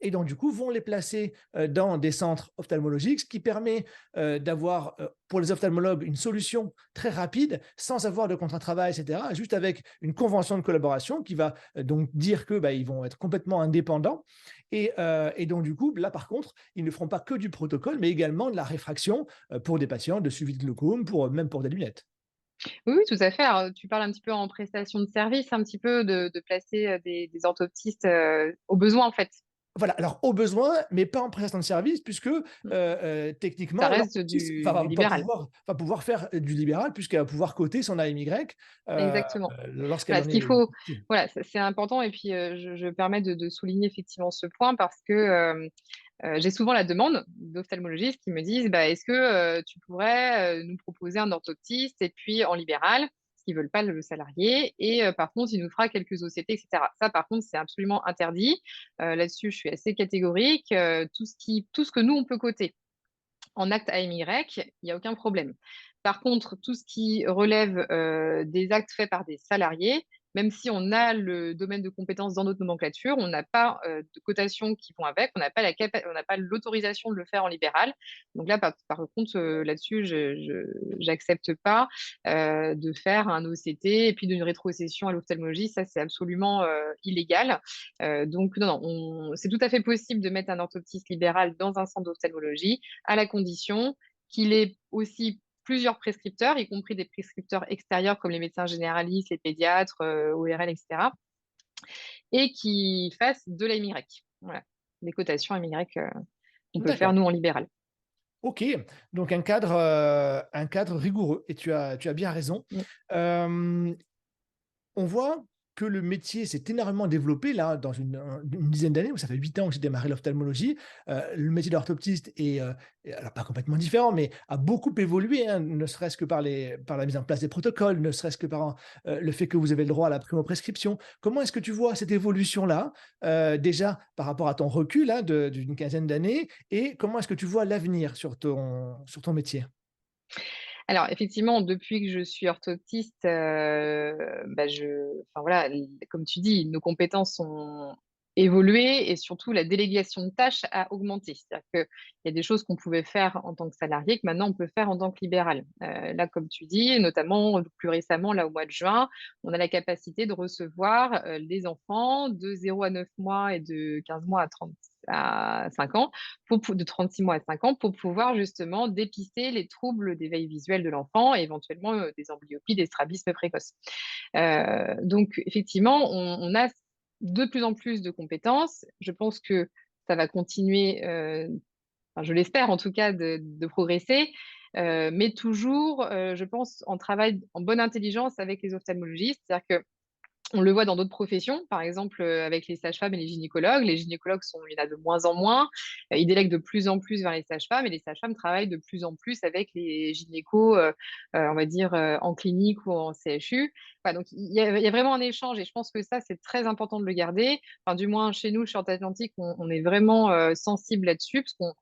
et donc du coup vont les placer dans des centres ophtalmologiques, ce qui permet d'avoir pour les ophtalmologues une solution très rapide, sans avoir de contrat de travail, etc., juste avec une convention de collaboration qui va donc dire que bah, ils vont être complètement indépendants. Et donc du coup, là par contre, ils ne feront pas que du protocole, mais également de la réfraction pour des patients, de suivi de glaucome, même pour des lunettes. Oui, oui, tout à fait. Alors, tu parles un petit peu en prestation de service, un petit peu de placer, des orthoptistes, au besoin, en fait. Voilà, alors au besoin, mais pas en prestation de service, puisque Mmh. Ça techniquement, reste l'orthoptiste du libéral. va pouvoir faire du libéral, puisqu'elle va pouvoir coter son AMY Exactement. lorsqu'elle Voilà, en ce est qu'il faut légitime. voilà, c'est important et puis, je me permets de souligner effectivement ce point parce que, j'ai souvent la demande d'ophtalmologistes qui me disent: «Bah, est-ce que, tu pourrais, nous proposer un orthoptiste et puis en libéral?» Parce qu'ils veulent pas le salarié et par contre, il nous fera quelques OCT et cetera. Ça, par contre, c'est absolument interdit. Là-dessus, je suis assez catégorique, tout ce que nous, on peut coter en acte AMY, il y a aucun problème. Par contre, tout ce qui relève, des actes faits par des salariés, même si on a le domaine de compétences dans notre nomenclature, on n'a pas, de cotations qui vont avec, on n'a pas l'autorisation de le faire en libéral. Donc là, par contre, là-dessus, j'accepte pas, de faire un OCT et puis d'une rétrocession à l'ophtalmologie. Ça, c'est absolument, illégal. Donc non, non, c'est tout à fait possible de mettre un orthoptiste libéral dans un centre d'ophtalmologie à la condition qu'il ait aussi plusieurs prescripteurs, y compris des prescripteurs extérieurs comme les médecins généralistes, les pédiatres, ORL et cetera et qui fasse de la MIREC. Voilà, des cotations MIREC, qu'on peut faire D'accord. nous en libéral. OK, donc un cadre rigoureux et tu as bien raison. Mmh. Hem On voit que le métier s'est énormément développé là dans une dizaine d'années. Ça fait 8 ans que j'ai démarré l'ophtalmologie. Le métier d'orthoptiste est alors pas complètement différent, mais a beaucoup évolué, hein, ne serait-ce que par la mise en place des protocoles, ne serait-ce que par, le fait que vous avez le droit à la primo-prescription. Comment est-ce que tu vois cette évolution-là, déjà par rapport à ton recul, hein, d'une quinzaine d'années et comment est-ce que tu vois l'avenir sur ton métier? Alors effectivement, depuis que je suis orthoptiste, bah, enfin voilà, comme tu dis, nos compétences ont évolué et surtout la délégation de tâches a augmenté. C'est-à-dire qu'il y a des choses qu'on pouvait faire en tant que salarié que maintenant on peut faire en tant que libéral. Là, comme tu dis, notamment plus récemment, là au mois de juin, on a la capacité de recevoir, les enfants de 0 à 9 mois et de 15 mois à 5 ans de 36 mois à 5 ans pour pouvoir justement dépister les troubles d'éveil visuel de l'enfant et éventuellement, des amblyopies, des strabismes précoces. Donc effectivement, on a de plus en plus de compétences. Je pense que ça va continuer, enfin je l'espère en tout cas de progresser, mais toujours, je pense en travail en bonne intelligence avec les ophtalmologistes. C'est-à-dire que On le voit dans d'autres professions, par exemple, avec les sages-femmes et les gynécologues. Les gynécologues il y en a de moins en moins, ils délèguent de plus en plus vers les sages-femmes et les sages-femmes travaillent de plus en plus avec les gynécos, on va dire, en clinique ou en CHU. Voilà, donc il y a vraiment un échange et je pense que ça, c'est très important de le garder. Enfin, du moins chez nous, chez Atlantique, on est vraiment, sensible là-dessus parce qu'en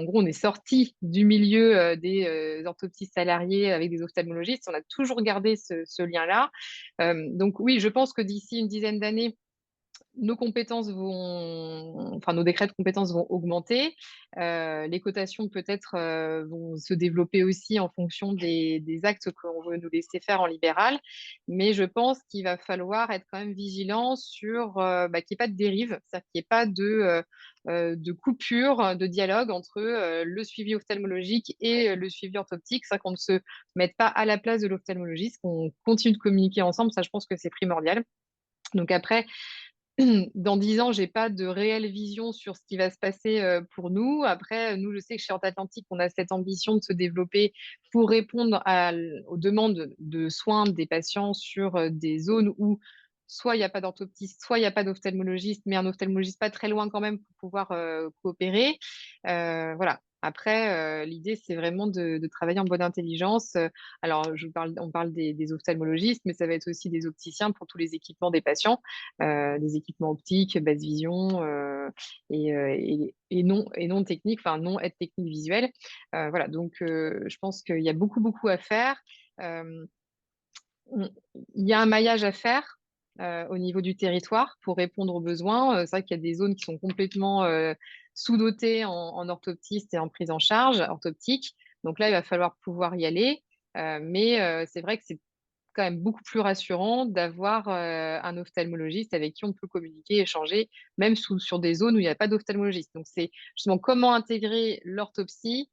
gros, on est sorti du milieu, des, orthoptistes salariés avec des ophtalmologistes. On a toujours gardé ce lien-là. Donc oui, je pense que d'ici une dizaine d'années, nos décrets de compétences vont augmenter. Les cotations peut-être vont se développer aussi en fonction des actes qu'on veut nous laisser faire en libéral. Mais je pense qu'il va falloir être quand même vigilant sur qu'il n'y ait pas de dérive, c'est-à-dire qu'il n'y ait pas de coupure de dialogue entre le suivi ophtalmologique et le suivi orthoptique. C'est qu'on ne se mette pas à la place de l'ophtalmologiste, qu'on continue de communiquer ensemble. Ça, je pense que c'est primordial. Donc après, dans 10 ans, j'ai pas de réelle vision sur ce qui va se passer, pour nous. Après, nous, je sais que chez Atlantique, on a cette ambition de se développer pour répondre aux demandes de soins des patients sur, des zones où soit il y a pas d'orthoptiste, soit il y a pas d'ophtalmologiste, mais un ophtalmologiste pas très loin quand même pour pouvoir, coopérer. Voilà. Après, l'idée, c'est vraiment de travailler en bonne intelligence. Alors on parle des ophtalmologistes, mais ça va être aussi des opticiens pour tous les équipements des patients, des équipements optiques, basse vision, et non techniques, enfin non aide technique visuelle. Voilà, donc je pense qu'il y a beaucoup, beaucoup à faire. Hem, on Il y a un maillage à faire, au niveau du territoire pour répondre aux besoins. C'est vrai qu'il y a des zones qui sont complètement, sous-dotées en orthoptistes et en prise en charge orthoptique. Donc là, il va falloir pouvoir y aller, mais c'est vrai que c'est quand même beaucoup plus rassurant d'avoir, un ophtalmologiste avec qui on peut communiquer, échanger, même sur des zones où il y a pas d'ophtalmologiste. Donc c'est justement comment intégrer l'orthopsie,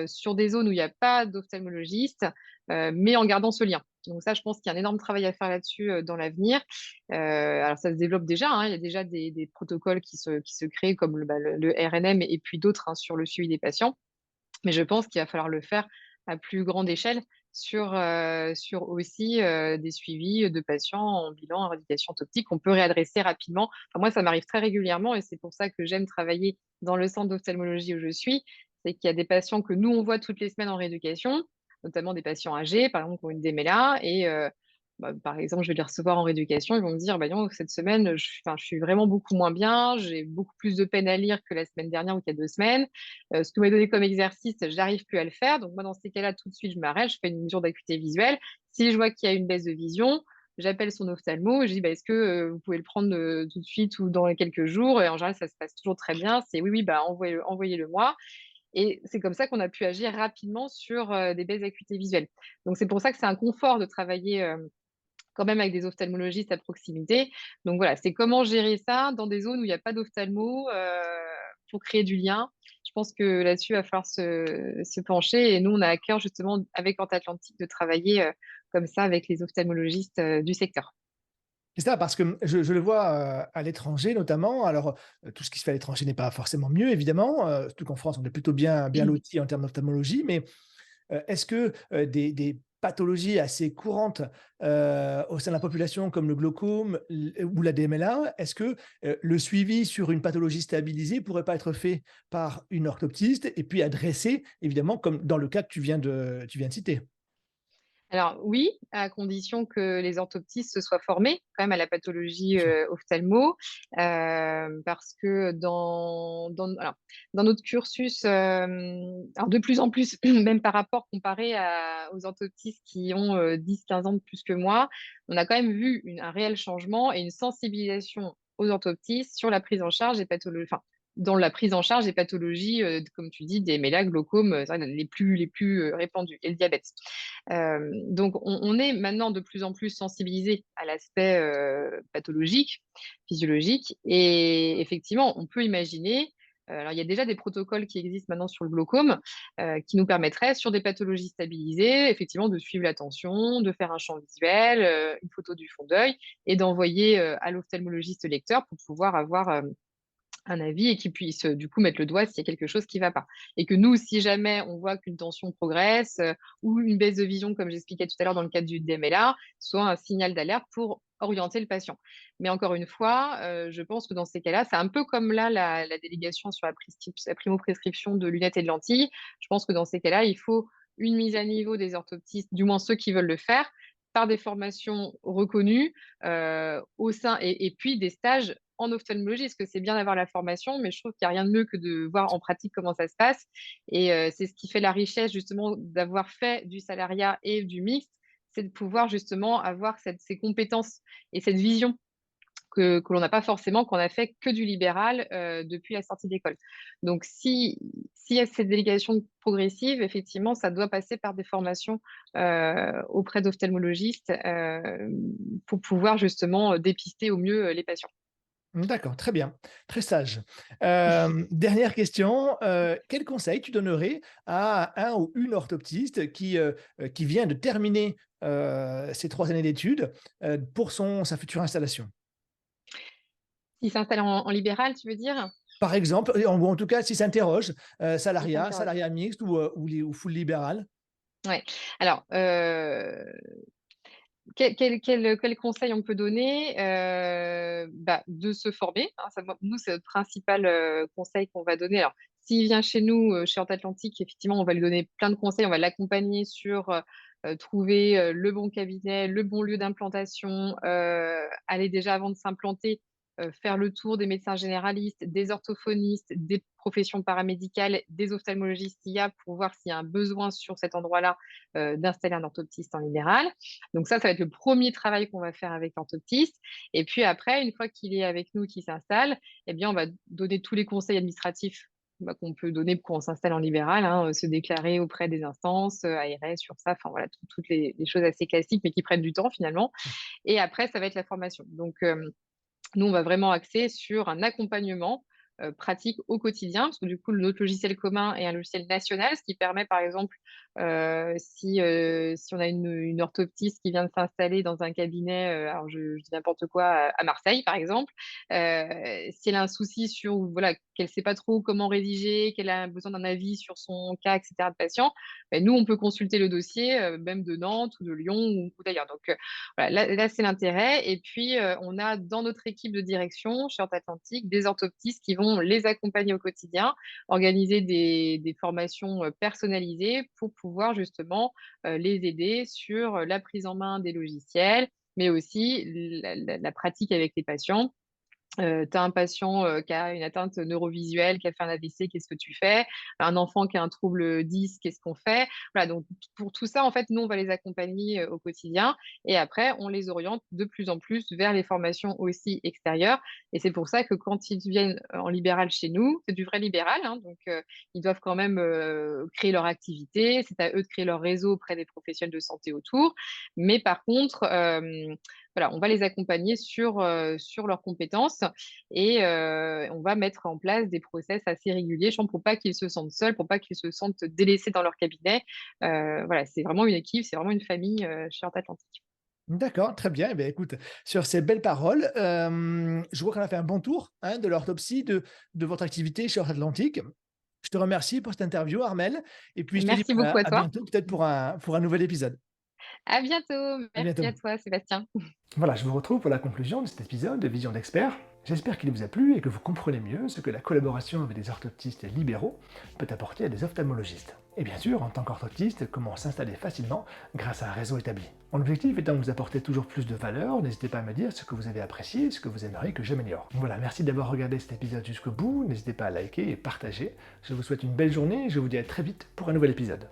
sur des zones où il y a pas d'ophtalmologiste, mais en gardant ce lien. Donc ça, je pense qu'il y a un énorme travail à faire là-dessus, dans l'avenir. Alors ça se développe déjà, hein, il y a déjà des protocoles qui se créent comme le RNM et puis d'autres, hein, sur le suivi des patients. Mais je pense qu'il va falloir le faire à plus grande échelle sur aussi, des suivis de patients en bilan éradication optique qu'on peut réadresser rapidement. Enfin, moi, ça m'arrive très régulièrement et c'est pour ça que j'aime travailler dans le centre d'ophtalmologie où je suis. C'est qu'il y a des patients que nous, on voit toutes les semaines en rééducation, notamment des patients âgés, par exemple, qui ont une démêla et par exemple, je vais les recevoir en rééducation, ils vont me dire: «Bah, dis donc, cette semaine, je suis vraiment beaucoup moins bien, j'ai beaucoup plus de peine à lire que la semaine dernière ou qu'il y a 2 semaines. Ce que vous m'avez donné comme exercice, j'arrive plus à le faire. Donc moi, dans ces cas-là, tout de suite, je m'arrête, je fais une mesure d'acuité visuelle. Si je vois qu'il y a une baisse de vision, j'appelle son ophtalmo, je dis: «Bah, est-ce que, vous pouvez le prendre, tout de suite ou dans quelques jours?» Et en général, ça se passe toujours très bien. C'est: «Oui, oui, bah, envoyez-le moi». Et c'est comme ça qu'on a pu agir rapidement sur, des baisses d'acuité visuelle. Donc c'est pour ça que c'est un confort de travailler, quand même avec des ophtalmologistes à proximité. Donc voilà, c'est comment gérer ça dans des zones où il y a pas d'ophtalmo, pour créer du lien. Je pense que là-dessus, il va falloir se pencher et nous, on a à cœur justement avec Atlantique de travailler, comme ça avec les ophtalmologistes, du secteur. C'est ça, parce que, je le vois, à l'étranger notamment. Alors, tout ce qui se fait à l'étranger n'est pas forcément mieux évidemment, surtout qu'en France, on est plutôt bien lotis en termes d'ophtalmologie. Mais, est-ce que, des pathologies assez courantes, au sein de la population comme le glaucome ou la DMLA, est-ce que, le suivi sur une pathologie stabilisée pourrait pas être fait par une orthoptiste et puis adressé évidemment comme dans le cas que tu viens de citer? Alors oui, à condition que les orthoptistes se soient formés quand même à la pathologie, Bien sûr. ophtalmo, parce que dans notre cursus, alors de plus en plus, même par rapport comparé aux orthoptistes qui ont, 10-15 ans de plus que moi, on a quand même vu un réel changement et une sensibilisation aux orthoptistes sur la prise en charge des pathologies, enfin, dans la prise en charge des pathologies, comme tu dis, des mélaques, glaucomes, c'est vrai les plus, répandues et le diabète. Donc on est maintenant de plus en plus sensibilisé à l'aspect, pathologique, physiologique et effectivement, on peut imaginer, alors il y a déjà des protocoles qui existent maintenant sur le glaucome, qui nous permettraient sur des pathologies stabilisées, effectivement de suivre la tension, de faire un champ visuel, une photo du fond d'œil et d'envoyer, à l'ophtalmologiste lecteur pour pouvoir avoir, un avis et qu'ils puissent, du coup, mettre le doigt s'il y a quelque chose qui va pas. Et que nous, si jamais on voit qu'une tension progresse, ou une baisse de vision, comme j'expliquais tout à l'heure dans le cadre du DMLA, soit un signal d'alerte pour orienter le patient. Mais encore une fois, je pense que dans ces cas-là, c'est un peu comme là, la délégation sur la primo-prescription de lunettes et de lentilles. Je pense que dans ces cas-là, il faut une mise à niveau des orthoptistes, du moins ceux qui veulent le faire, par des formations reconnues, au sein et puis des stages en ophtalmologie, parce que c'est bien d'avoir la formation, mais je trouve qu'il y a rien de mieux que de voir en pratique comment ça se passe et c'est ce qui fait la richesse justement d'avoir fait du salariat et du mixte, c'est de pouvoir justement avoir ces compétences et cette vision que l'on n'a pas forcément quand on a fait que du libéral, depuis la sortie d'école. Donc s'il y a cette délégation progressive, effectivement, ça doit passer par des formations, auprès d'ophtalmologistes, pour pouvoir justement, dépister au mieux, les patients. D'accord, très bien, très sage. Dernière question, quel conseil tu donnerais à un ou une orthoptiste qui vient de terminer, ses 3 années d'études, pour sa future installation? S'ils s'installent en libéral, tu veux dire? Par exemple, ou en tout cas s'il s'interroge, Ils s'interrogent. salariat mixte ou full libéral? Ouais. Alors, quel conseil on peut donner? Bah, de se former, hein, ça nous, c'est notre principal, conseil qu'on va donner. Alors, s'il vient chez nous, chez Ortho Atlantique, effectivement, on va lui donner plein de conseils. On va l'accompagner sur, trouver, le bon cabinet, le bon lieu d'implantation, aller déjà avant de s'implanter, faire le tour des médecins généralistes, des orthophonistes, des professions paramédicales, des ophtalmologistes s'il y a, pour voir s'il y a un besoin sur cet endroit-là, d'installer un orthoptiste en libéral. Donc ça va être le premier travail qu'on va faire avec l'orthoptiste et puis après, une fois qu'il est avec nous, qu'il s'installe, eh bien, on va donner tous les conseils administratifs, bah, qu'on peut donner quand on s'installe en libéral, hein, se déclarer auprès des instances, ARS, URSSAF, enfin voilà, toutes les choses assez classiques, mais qui prennent du temps finalement et après, ça va être la formation. Donc, nous, on va vraiment axer sur un accompagnement, pratique au quotidien, parce que du coup, notre logiciel commun est un logiciel national, ce qui permet, par exemple, si on a une orthoptiste qui vient de s'installer dans un cabinet, alors je dis n'importe quoi, à Marseille, par exemple, si elle a un souci sur voilà, qu'elle ne sait pas trop comment rédiger, qu'elle a besoin d'un avis sur son cas et cetera de patient, nous, on peut consulter le dossier, même de Nantes ou de Lyon ou d'ailleurs. Donc, voilà, là c'est l'intérêt et puis, on a dans notre équipe de direction chez Ortho Atlantique des orthoptistes qui vont les accompagner au quotidien, organiser des formations, personnalisées pour pouvoir justement, les aider sur, la prise en main des logiciels, mais aussi la pratique avec les patients. Tu as un patient, qui a une atteinte neurovisuelle, qui a fait un AVC, qu'est-ce que tu fais? Un enfant qui a un trouble, 10, qu'est-ce qu'on fait? Voilà, donc pour tout ça, en fait, nous, on va les accompagner, au quotidien et après, on les oriente de plus en plus vers les formations aussi extérieures et c'est pour ça que quand ils viennent, en libéral chez nous, c'est du vrai libéral, hein, donc ils doivent quand même, créer leur activité. C'est à eux de créer leur réseau auprès des professionnels de santé autour. Mais par contre, voilà, on va les accompagner sur leurs compétences et on va mettre en place des process assez réguliers, justement pour pas qu'ils se sentent seuls, pour pas qu'ils se sentent délaissés dans leur cabinet. Voilà, c'est vraiment une équipe, c'est vraiment une famille, chez Ortho Atlantique. D'accord, très bien. Eh beh, écoute, sur ces belles paroles, je vois qu'on a fait un bon tour, hein, de l'orthopsie, de votre activité chez Atlantique. Je te remercie pour cette interview, Armelle, et puis je te dis, Merci beaucoup à à toi. bientôt peut-être pour un nouvel épisode. À bientôt. À Merci à bientôt. toi, Sébastien. Voilà, je vous retrouve pour la conclusion de cet épisode de Vision d'expert. J'espère qu'il vous a plu et que vous comprenez mieux ce que la collaboration avec des orthoptistes libéraux peut apporter à des ophtalmologistes. Et bien sûr, en tant qu'orthoptiste, comment s'installer facilement grâce à un réseau établi. Mon objectif étant de vous apporter toujours plus de valeur, n'hésitez pas à me dire ce que vous avez apprécié, ce que vous aimeriez que j'améliore. Voilà, merci d'avoir regardé cet épisode jusqu'au bout, n'hésitez pas à liker et partager. Je vous souhaite une belle journée et je vous dis à très vite pour un nouvel épisode.